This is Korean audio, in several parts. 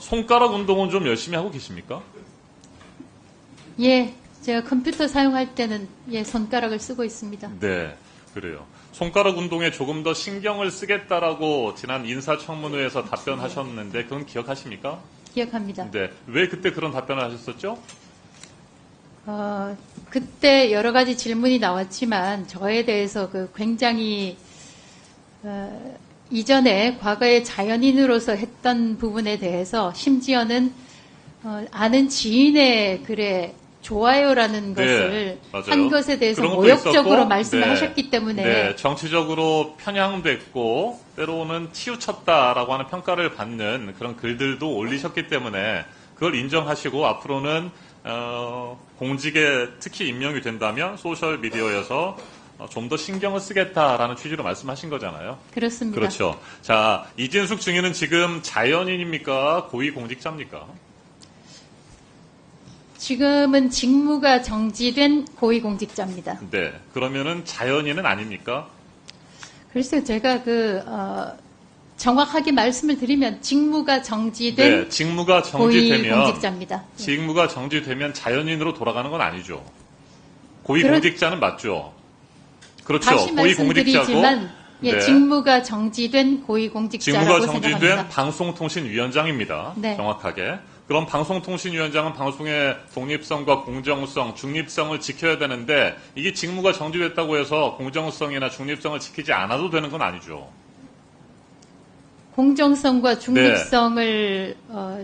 손가락 운동은 좀 열심히 하고 계십니까? 예, 제가 컴퓨터 사용할 때는 손가락을 쓰고 있습니다. 네, 그래요. 손가락 운동에 조금 더 신경을 쓰겠다라고 지난 인사청문회에서 답변하셨는데 그건 기억하십니까? 기억합니다. 네, 왜 그때 그런 답변을 하셨었죠? 그때 여러 가지 질문이 나왔지만 저에 대해서 굉장히 이전에 과거에 자연인으로서 했던 부분에 대해서 심지어는 아는 지인의 글에 좋아요라는 것을 맞아요. 한 것에 대해서 그런 것도 모욕적으로 있었고, 말씀하셨기 때문에 네, 정치적으로 편향됐고 때로는 치우쳤다라고 하는 평가를 받는 그런 글들도 올리셨기 때문에 그걸 인정하시고 앞으로는 공직에 특히 임명이 된다면 소셜 미디어에서 좀 더 신경을 쓰겠다라는 취지로 말씀하신 거잖아요. 그렇습니다. 그렇죠. 자, 이진숙 증인은 지금 자연인입니까? 고위공직자입니까? 지금은 직무가 정지된 고위공직자입니다. 네. 그러면은 자연인은 아닙니까? 글쎄요, 제가 정확하게 말씀을 드리면 직무가 정지된 네. 직무가 정지되면 고위공직자입니다. 직무가 정지되면 자연인으로 돌아가는 건 아니죠. 고위공직자는 맞죠. 그렇죠. 다시 말씀드리지만 네. 직무가 정지된 고위공직자라고 직무가 생각합니다. 정지된 방송통신위원장입니다. 네. 정확하게. 그럼 방송통신위원장은 방송의 독립성과 공정성, 중립성을 지켜야 되는데 이게 직무가 정지됐다고 해서 공정성이나 중립성을 지키지 않아도 되는 건 아니죠. 공정성과 중립성을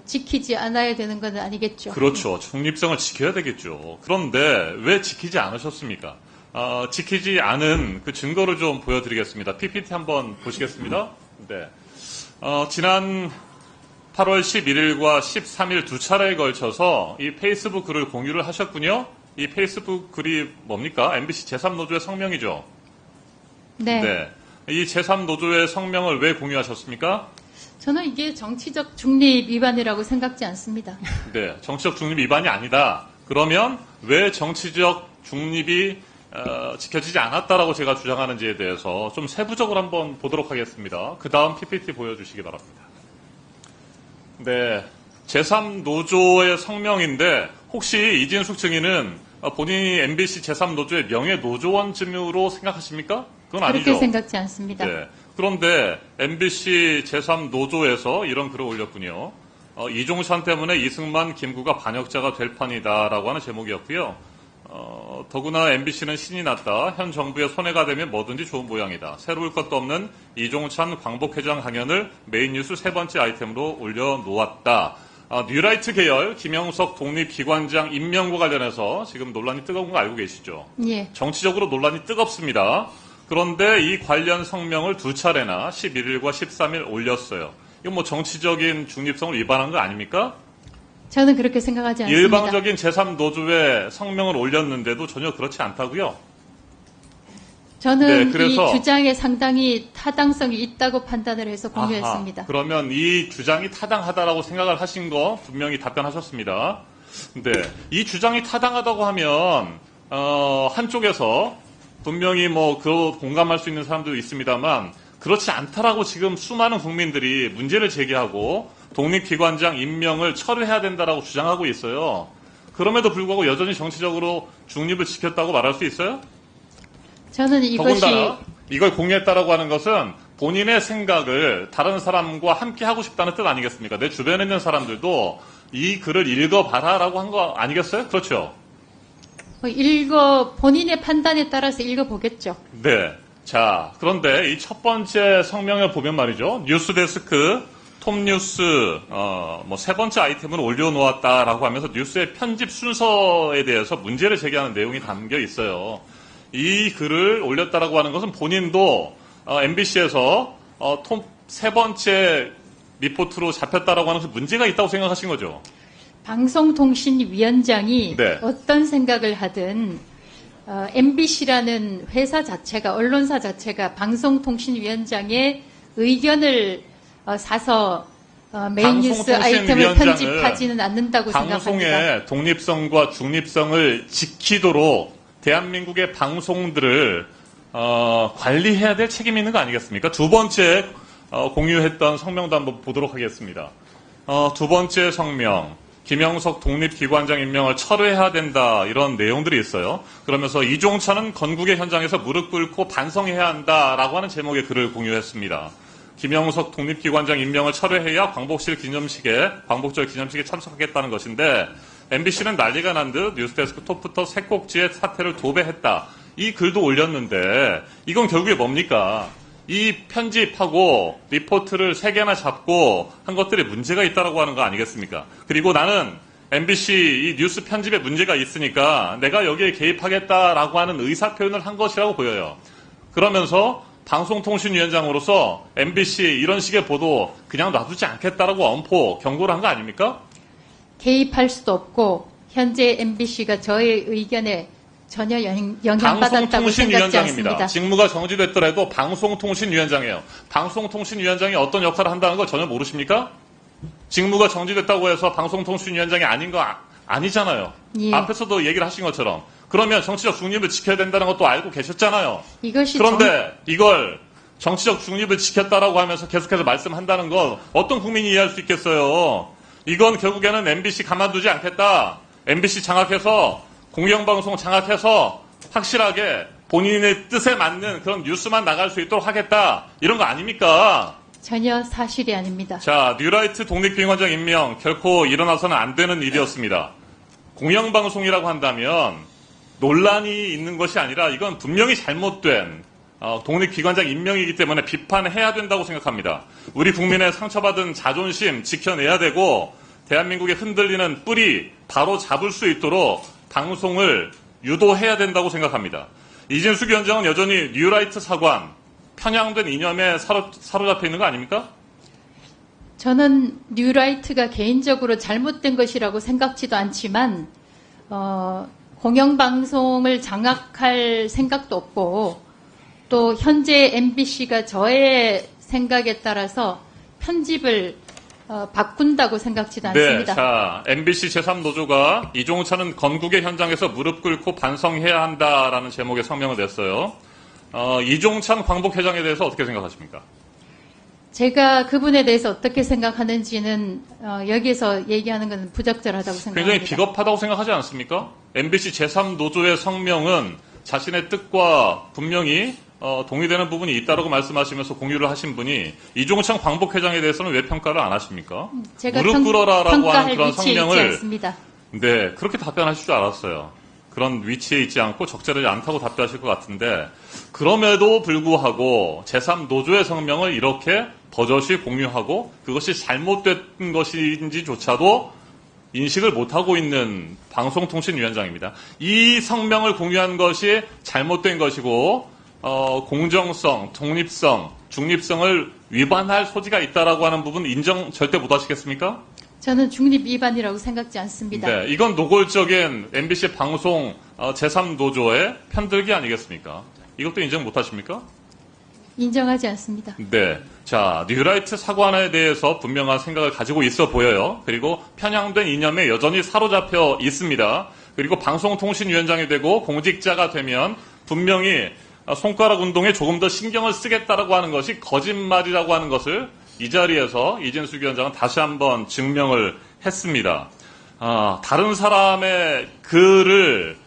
지키지 않아야 되는 건 아니겠죠. 그렇죠. 중립성을 지켜야 되겠죠. 그런데 왜 지키지 않으셨습니까? 지키지 않은 그 증거를 좀 보여드리겠습니다. PPT 한번 보시겠습니다. 네. 지난 8월 11일과 13일 두 차례에 걸쳐서 이 페이스북 글을 공유를 하셨군요. 이 페이스북 글이 뭡니까? MBC 제3노조의 성명이죠. 네. 네. 이 제3노조의 성명을 왜 공유하셨습니까? 저는 이게 정치적 중립 위반이라고 생각지 않습니다. 네. 정치적 중립 위반이 아니다. 그러면 왜 정치적 중립이 지켜지지 않았다라고 제가 주장하는지에 대해서 좀 세부적으로 한번 보도록 하겠습니다. 그 다음 PPT 보여주시기 바랍니다. 네. 제3노조의 성명인데 혹시 이진숙 증인은 본인이 MBC 제3노조의 명예노조원쯤으로 생각하십니까? 그건 아니죠. 그렇게 생각지 않습니다. 네. 그런데 MBC 제3노조에서 이런 글을 올렸군요. 이종찬 때문에 이승만, 김구가 반역자가 될 판이다라고 하는 제목이었고요. 더구나 MBC는 신이 났다. 현 정부의 손해가 되면 뭐든지 좋은 모양이다. 새로울 것도 없는 이종찬 광복회장 강연을 메인 뉴스 세 번째 아이템으로 올려놓았다. 뉴라이트 계열 김영석 독립기관장 임명과 관련해서 지금 논란이 뜨거운 거 알고 계시죠? 예. 정치적으로 논란이 뜨겁습니다. 그런데 이 관련 성명을 두 차례나 11일과 13일 올렸어요. 이건 뭐 정치적인 중립성을 위반한 거 아닙니까? 저는 그렇게 생각하지 않습니다. 일방적인 제3노조의 성명을 올렸는데도 전혀 그렇지 않다고요? 저는 네, 그래서 이 주장에 상당히 타당성이 있다고 판단을 해서 공유했습니다. 그러면 이 주장이 타당하다라고 생각을 하신 거 분명히 답변하셨습니다. 네, 이 주장이 타당하다고 하면 한쪽에서 분명히 그 공감할 수 있는 사람도 있습니다만 그렇지 않다라고 지금 수많은 국민들이 문제를 제기하고 독립기관장 임명을 철회해야 된다라고 주장하고 있어요. 그럼에도 불구하고 여전히 정치적으로 중립을 지켰다고 말할 수 있어요? 저는 이것이 더군다나 이걸 공유했다라고 하는 것은 본인의 생각을 다른 사람과 함께 하고 싶다는 뜻 아니겠습니까? 내 주변에 있는 사람들도 이 글을 읽어봐라라고 한 거 아니겠어요? 그렇죠? 본인의 판단에 따라서 읽어보겠죠. 네. 자, 그런데 이 첫 번째 성명을 보면 말이죠. 뉴스데스크 톱뉴스 세 번째 아이템을 올려놓았다라고 하면서 뉴스의 편집 순서에 대해서 문제를 제기하는 내용이 담겨 있어요. 이 글을 올렸다라고 하는 것은 본인도 MBC에서 톱 세 번째 리포트로 잡혔다라고 하는 것은 문제가 있다고 생각하신 거죠. 방송통신위원장이 네. 어떤 생각을 하든 MBC라는 회사 자체가 언론사 자체가 방송통신위원장의 의견을 사서 메인 뉴스 아이템을 편집하지는 않는다고 생각합니다. 방송의 독립성과 중립성을 지키도록 대한민국의 방송들을 관리해야 될 책임이 있는 거 아니겠습니까? 두 번째 공유했던 성명도 한번 보도록 하겠습니다. 두 번째 성명, 김영석 독립기관장 임명을 철회해야 된다 이런 내용들이 있어요. 그러면서 이종찬은 건국의 현장에서 무릎 꿇고 반성해야 한다라고 하는 제목의 글을 공유했습니다. 김영석 독립기관장 임명을 철회해야 광복절 기념식에 참석하겠다는 것인데 MBC는 난리가 난 듯 뉴스데스크 톱부터 새 꼭지에 사태를 도배했다. 이 글도 올렸는데 이건 결국에 뭡니까? 이 편집하고 리포트를 3개나 잡고 한 것들에 문제가 있다라고 하는 거 아니겠습니까? 그리고 나는 MBC 이 뉴스 편집에 문제가 있으니까 내가 여기에 개입하겠다라고 하는 의사 표현을 한 것이라고 보여요. 그러면서 방송통신위원장으로서 MBC 이런 식의 보도 그냥 놔두지 않겠다라고 엄포 경고를 한 거 아닙니까? 개입할 수도 없고 현재 MBC가 저의 의견에 전혀 영향받았다고 생각지 않습니다. 직무가 정지됐더라도 방송통신위원장이에요. 방송통신위원장이 어떤 역할을 한다는 걸 전혀 모르십니까? 직무가 정지됐다고 해서 방송통신위원장이 아닌 거 아니잖아요. 예. 앞에서도 얘기를 하신 것처럼. 그러면 정치적 중립을 지켜야 된다는 것도 알고 계셨잖아요. 이것이 그런데 이걸 정치적 중립을 지켰다라고 하면서 계속해서 말씀한다는 건 어떤 국민이 이해할 수 있겠어요. 이건 결국에는 MBC 가만두지 않겠다. MBC 장악해서 공영방송 장악해서 확실하게 본인의 뜻에 맞는 그런 뉴스만 나갈 수 있도록 하겠다. 이런 거 아닙니까? 전혀 사실이 아닙니다. 자, 뉴라이트 독립기관장 임명 결코 일어나서는 안 되는 일이었습니다. 공영방송이라고 한다면 논란이 있는 것이 아니라 이건 분명히 잘못된 독립기관장 임명이기 때문에 비판해야 된다고 생각합니다. 우리 국민의 상처받은 자존심 지켜내야 되고 대한민국의 흔들리는 뿌리 바로 잡을 수 있도록 방송을 유도해야 된다고 생각합니다. 이진숙 위원장은 여전히 뉴라이트 사관, 편향된 이념에 사로잡혀 있는 거 아닙니까? 저는 뉴라이트가 개인적으로 잘못된 것이라고 생각지도 않지만 공영방송을 장악할 생각도 없고 또 현재 MBC가 저의 생각에 따라서 편집을 바꾼다고 생각지도 않습니다. 네, 자, MBC 제3노조가 이종찬은 건국의 현장에서 무릎 꿇고 반성해야 한다라는 제목의 성명을 냈어요. 이종찬 광복회장에 대해서 어떻게 생각하십니까? 제가 그분에 대해서 어떻게 생각하는지는 여기에서 얘기하는 것은 부적절하다고 생각합니다. 굉장히 비겁하다고 생각하지 않습니까? MBC 제3노조의 성명은 자신의 뜻과 분명히 동의되는 부분이 있다고 말씀하시면서 공유를 하신 분이 이종찬 광복회장에 대해서는 왜 평가를 안 하십니까? 제가 무릎 꿇어라라고 하는 그런 위치에 있지 성명을 않습니다. 네, 그렇게 답변하실 줄 알았어요. 그런 위치에 있지 않고 적절하지 않다고 답변하실 것 같은데 그럼에도 불구하고 제3노조의 성명을 이렇게 버젓이 공유하고 그것이 잘못된 것인지조차도 인식을 못하고 있는 방송통신위원장입니다. 이 성명을 공유한 것이 잘못된 것이고 공정성, 독립성, 중립성을 위반할 소지가 있다라고 하는 부분 인정 절대 못하시겠습니까? 저는 중립 위반이라고 생각지 않습니다. 네, 이건 노골적인 MBC 방송 제3노조의 편들기 아니겠습니까? 이것도 인정 못하십니까? 인정하지 않습니다. 네. 자, 뉴라이트 사관에 대해서 분명한 생각을 가지고 있어 보여요. 그리고 편향된 이념에 여전히 사로잡혀 있습니다. 그리고 방송통신위원장이 되고 공직자가 되면 분명히 손가락 운동에 조금 더 신경을 쓰겠다라고 하는 것이 거짓말이라고 하는 것을 이 자리에서 이진숙 위원장은 다시 한번 증명을 했습니다. 다른 사람의 글을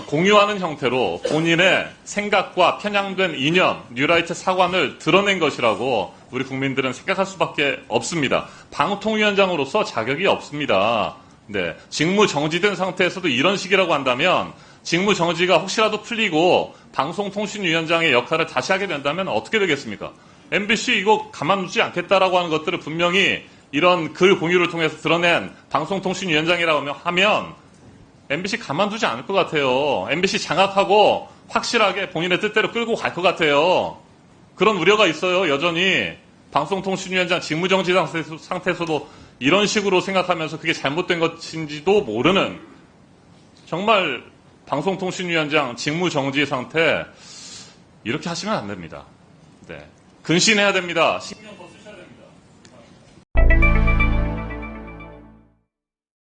공유하는 형태로 본인의 생각과 편향된 이념, 뉴라이트 사관을 드러낸 것이라고 우리 국민들은 생각할 수밖에 없습니다. 방통위원장으로서 자격이 없습니다. 네, 직무 정지된 상태에서도 이런 식이라고 한다면 직무 정지가 혹시라도 풀리고 방송통신위원장의 역할을 다시 하게 된다면 어떻게 되겠습니까? MBC 이거 가만두지 않겠다라고 하는 것들을 분명히 이런 글 공유를 통해서 드러낸 방송통신위원장이라고 하면 MBC 가만두지 않을 것 같아요. MBC 장악하고 확실하게 본인의 뜻대로 끌고 갈 것 같아요. 그런 우려가 있어요. 여전히 방송통신위원장 직무정지 상태에서도 이런 식으로 생각하면서 그게 잘못된 것인지도 모르는 정말 방송통신위원장 직무정지 상태 이렇게 하시면 안 됩니다. 네. 근신해야 됩니다. 10년